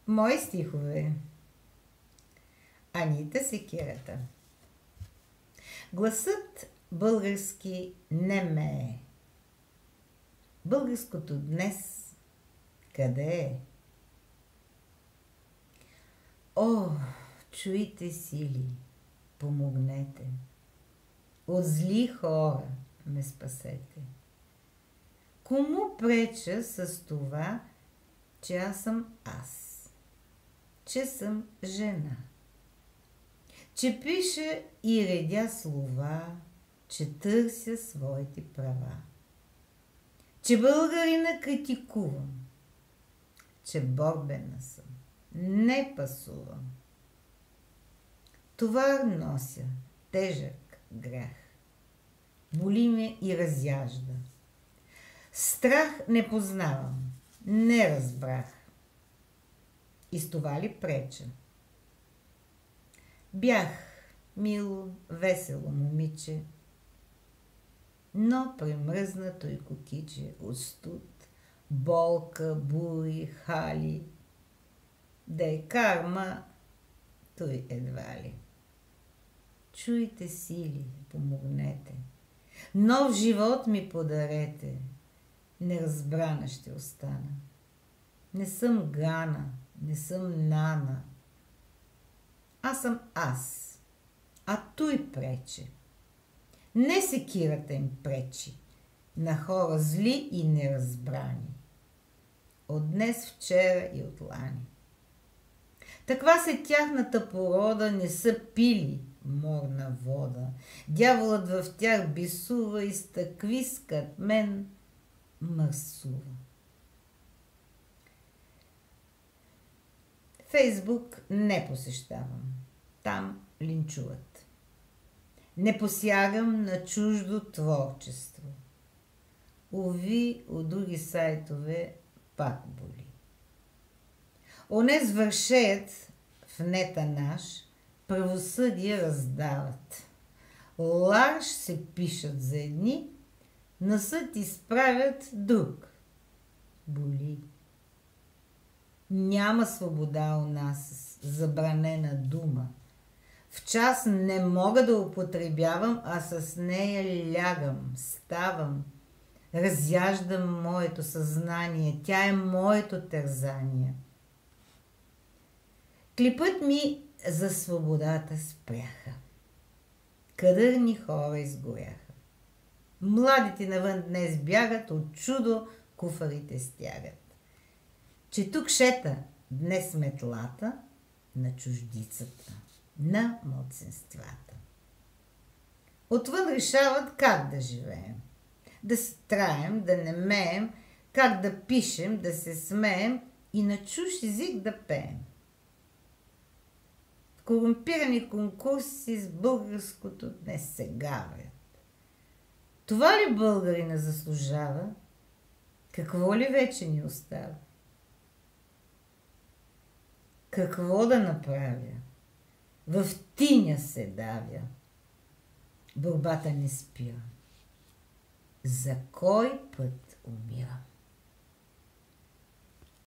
Мои стихове. Анита Секирата. Гласът български не мее. Българското днес къде е? О, чуйте сили, помогнете. От зли хора ме спасете. Кому преча с това, че аз съм аз? Че съм жена? Че пиша и редя слова, че търся своите права? Че българина критикувам? Че борбена съм? Не пасувам. Товар нося, тежък грях. Боли ме и разяжда. Страх не познавам, не разбрах. И с това ли преча? Бях мило, весело момиче, но премръзнато и кокиче от студ, болка, бури, хали. Да е карма, той едва ли. Чуйте сили, помогнете. Нов живот ми подарете. Неразбрана ще остана. Не съм Гана, не съм Нана. Аз съм аз, а той прече. Не секирата им пречи на хора зли и неразбрани. От днес, вчера и от лани. Таква се тяхната порода, не са пили морна вода. Дяволът в тях бисува и с такви скът мен мърсува. Фейсбук не посещавам. Там линчуват. Не посягам на чуждо творчество. Уви, от други сайтове пак боли. Онез вършеят в нета наш правосъдие раздават. Ларш се пишат за едни, на съд изправят друг. Боли. Няма свобода у нас, забранена дума. В час не мога да употребявам, а с нея лягам, ставам, разяждам моето съзнание. Тя е моето тързание. Клипът ми за свободата спряха. Кадърни хора изгоряха. Младите навън днес бягат, от чудо куфарите стягат. Че тук шета днес метлата на чуждицата, на малцинствата. Отвън решават как да живеем. Да се траем, да не меем, как да пишем, да се смеем и на чуж език да пеем. В корумпирани конкурси с българското днес се гаврят. Това ли българина заслужава? Какво ли вече ни остава? Какво да направя? В тиня се давя. Борбата не спира. За кой път умирам?